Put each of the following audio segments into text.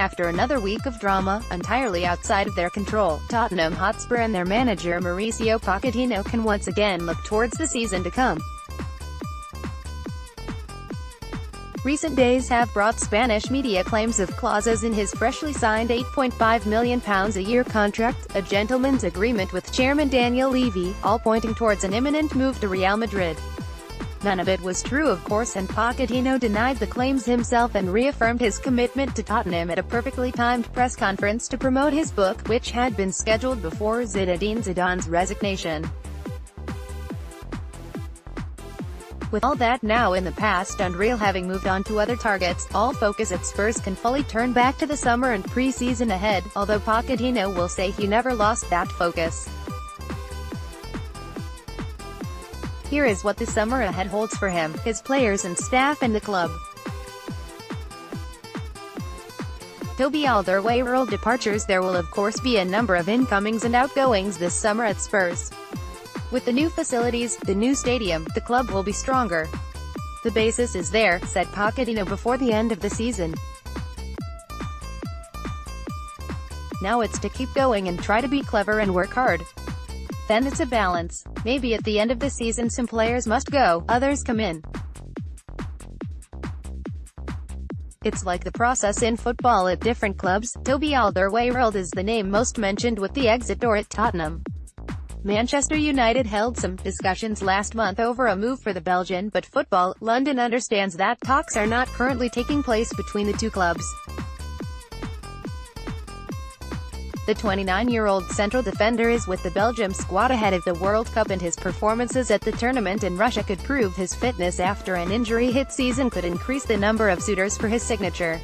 After another week of drama, entirely outside of their control, Tottenham Hotspur and their manager Mauricio Pochettino can once again look towards the season to come. Recent days have brought Spanish media claims of clauses in his freshly signed £8.5 million a year contract, a gentleman's agreement with chairman Daniel Levy, all pointing towards an imminent move to Real Madrid. None of it was true of course, and Pochettino denied the claims himself and reaffirmed his commitment to Tottenham at a perfectly timed press conference to promote his book, which had been scheduled before Zinedine Zidane's resignation. With all that now in the past and Real having moved on to other targets, all focus at Spurs can fully turn back to the summer and pre-season ahead, although Pochettino will say he never lost that focus. Here is what the summer ahead holds for him, his players and staff and the club. Toby Alderweireld departures. There will of course be a number of incomings and outgoings this summer at Spurs. With the new facilities, the new stadium, the club will be stronger. The basis is there, said Pochettino before the end of the season. Now it's to keep going and try to be clever and work hard. Then it's a balance. Maybe at the end of the season some players must go, others come in. It's like the process in football at different clubs. Toby Alderweireld is the name most mentioned with the exit door at Tottenham. Manchester United held some discussions last month over a move for the Belgian, but Football London understands that talks are not currently taking place between the two clubs. The 29-year-old central defender is with the Belgium squad ahead of the World Cup, and his performances at the tournament in Russia could prove his fitness after an injury-hit season could increase the number of suitors for his signature.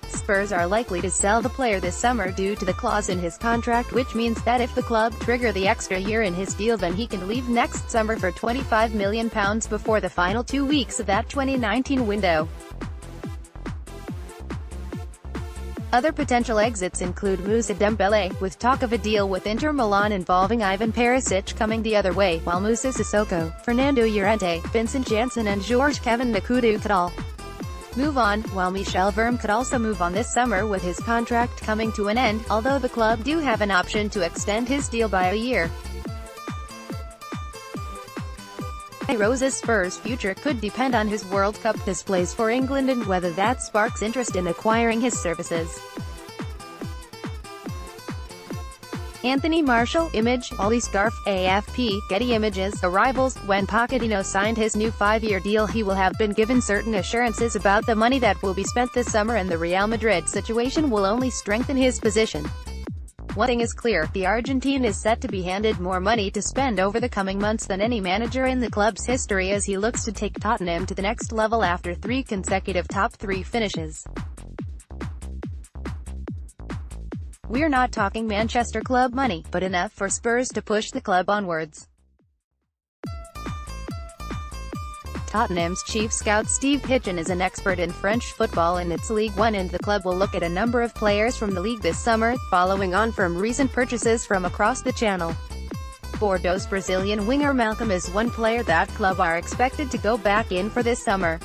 Spurs are likely to sell the player this summer due to the clause in his contract, which means that if the club trigger the extra year in his deal, then he can leave next summer for £25 million before the final 2 weeks of that 2019 window. Other potential exits include Moussa Dembele, with talk of a deal with Inter Milan involving Ivan Perisic coming the other way, while Moussa Sissoko, Fernando Llorente, Vincent Janssen and Georges-Kevin Nkoudou could all move on, while Michel Verme could also move on this summer with his contract coming to an end, although the club do have an option to extend his deal by a year. Rose's Spurs' future could depend on his World Cup displays for England and whether that sparks interest in acquiring his services. Anthony Martial, Image, Ollie Scarf, AFP, Getty Images, Arrivals. When Pochettino signed his new 5-year deal, he will have been given certain assurances about the money that will be spent this summer, and the Real Madrid situation will only strengthen his position. One thing is clear, the Argentine is set to be handed more money to spend over the coming months than any manager in the club's history as he looks to take Tottenham to the next level after 3 consecutive top 3 finishes. We're not talking Manchester club money, but enough for Spurs to push the club onwards. Tottenham's chief scout Steve Hitchen is an expert in French football and its Ligue 1, and the club will look at a number of players from the league this summer, following on from recent purchases from across the channel. Bordeaux's Brazilian winger Malcolm is one player that club are expected to go back in for this summer.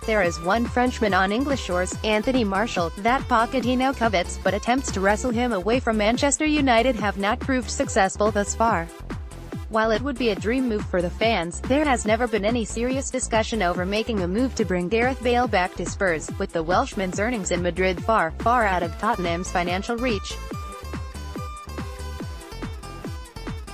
There is one Frenchman on English shores, Anthony Martial, that Pochettino covets, but attempts to wrestle him away from Manchester United have not proved successful thus far. While it would be a dream move for the fans, there has never been any serious discussion over making a move to bring Gareth Bale back to Spurs, with the Welshman's earnings in Madrid far, far out of Tottenham's financial reach.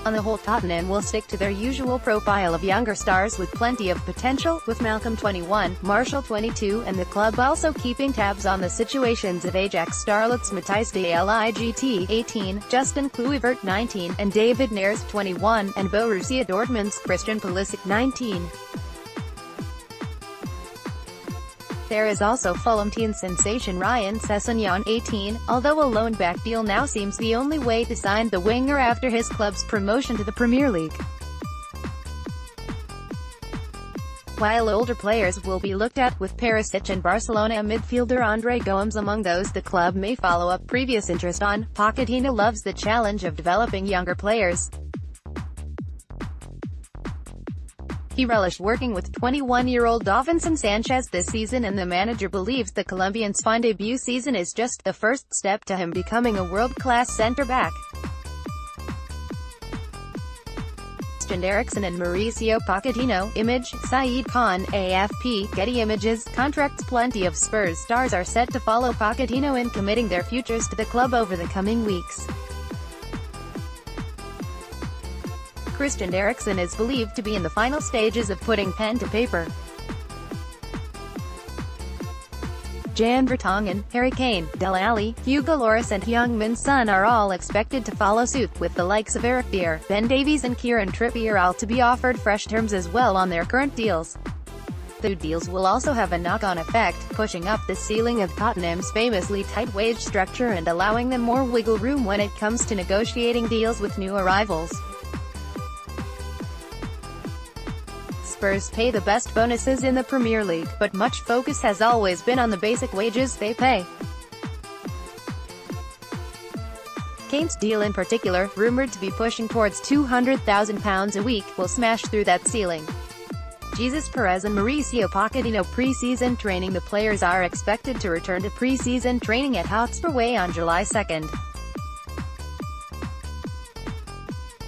On the whole, Tottenham will stick to their usual profile of younger stars with plenty of potential, with Malcolm 21, Martial 22, and the club also keeping tabs on the situations of Ajax starlets Matthijs de Ligt 18, Justin Kluivert 19, and David Neres 21, and Borussia Dortmund's Christian Pulisic 19. There is also Fulham teen sensation Ryan Sessegnon 18, although a loan-back deal now seems the only way to sign the winger after his club's promotion to the Premier League. While older players will be looked at, with Perisic and Barcelona midfielder Andre Gomes among those the club may follow up previous interest on, Pochettino loves the challenge of developing younger players. He relished working with 21-year-old Davinson Sanchez this season, and the manager believes the Colombian's fine debut season is just the first step to him becoming a world-class center-back. Christian Eriksen and Mauricio Pochettino, image, Saeed Khan, AFP, Getty Images, contracts. Plenty of Spurs stars are set to follow Pochettino in committing their futures to the club over the coming weeks. Christian Eriksen is believed to be in the final stages of putting pen to paper. Jan Vertonghen, Harry Kane, Dele Alli, Hugo Lloris and Heung-min Son are all expected to follow suit, with the likes of Eric Dier, Ben Davies and Kieran Trippier all to be offered fresh terms as well on their current deals. The deals will also have a knock-on effect, pushing up the ceiling of Tottenham's famously tight wage structure and allowing them more wiggle room when it comes to negotiating deals with new arrivals. Spurs pay the best bonuses in the Premier League, but much focus has always been on the basic wages they pay. Kane's deal in particular, rumoured to be pushing towards £200,000 a week, will smash through that ceiling. Jesus Perez and Mauricio Pochettino pre-season training. The players are expected to return to pre-season training at Hotspur Way on July 2nd.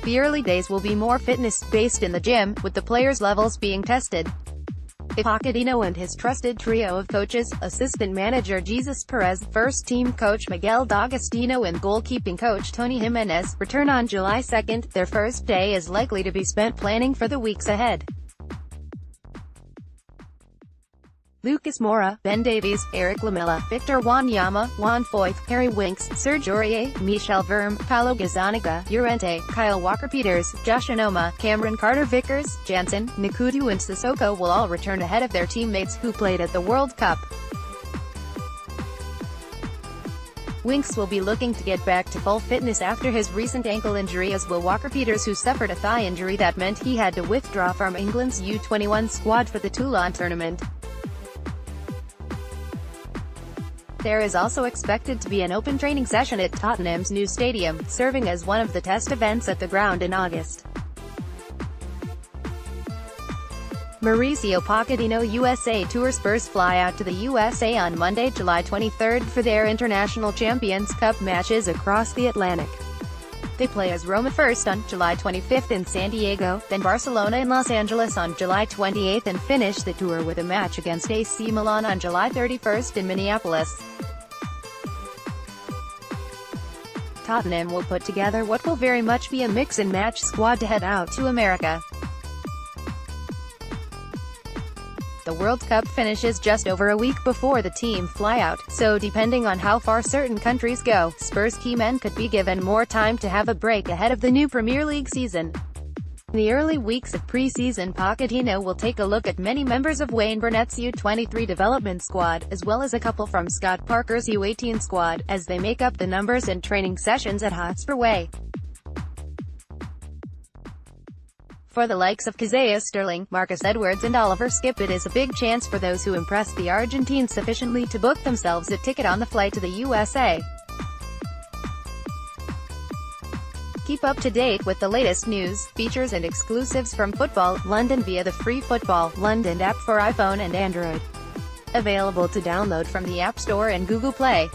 The early days will be more fitness-based in the gym, with the players' levels being tested. If Pochettino and his trusted trio of coaches, assistant manager Jesus Perez, first-team coach Miguel D'Agostino and goalkeeping coach Tony Jimenez, return on July 2nd, their first day is likely to be spent planning for the weeks ahead. Lucas Moura, Ben Davies, Eric Lamela, Victor Wanyama, Juan Foyth, Harry Winks, Serge Aurier, Michel Verme, Paulo Gazzaniga, Llorente, Kyle Walker-Peters, Josh Onoma, Cameron Carter-Vickers, Jansen, Nkudu and Sissoko will all return ahead of their teammates who played at the World Cup. Winks will be looking to get back to full fitness after his recent ankle injury, as will Walker-Peters, who suffered a thigh injury that meant he had to withdraw from England's U21 squad for the Toulon tournament. There is also expected to be an open training session at Tottenham's new stadium, serving as one of the test events at the ground in August. Mauricio Pochettino USA Tour. Spurs fly out to the USA on Monday, July 23rd for their International Champions Cup matches across the Atlantic. They play as Roma first on July 25th in San Diego, then Barcelona and Los Angeles on July 28th, and finish the tour with a match against AC Milan on July 31st in Minneapolis. Tottenham will put together what will very much be a mix-and-match squad to head out to America. The World Cup finishes just over a week before the team fly out, so depending on how far certain countries go, Spurs key men could be given more time to have a break ahead of the new Premier League season. In the early weeks of pre-season, Pochettino will take a look at many members of Wayne Burnett's U23 development squad, as well as a couple from Scott Parker's U18 squad, as they make up the numbers and training sessions at Hotspur Way. For the likes of Kazaya Sterling, Marcus Edwards and Oliver Skipp, it is a big chance for those who impress the Argentines sufficiently to book themselves a ticket on the flight to the USA. Keep up to date with the latest news, features and exclusives from Football London via the free Football London app for iPhone and Android. Available to download from the App Store and Google Play.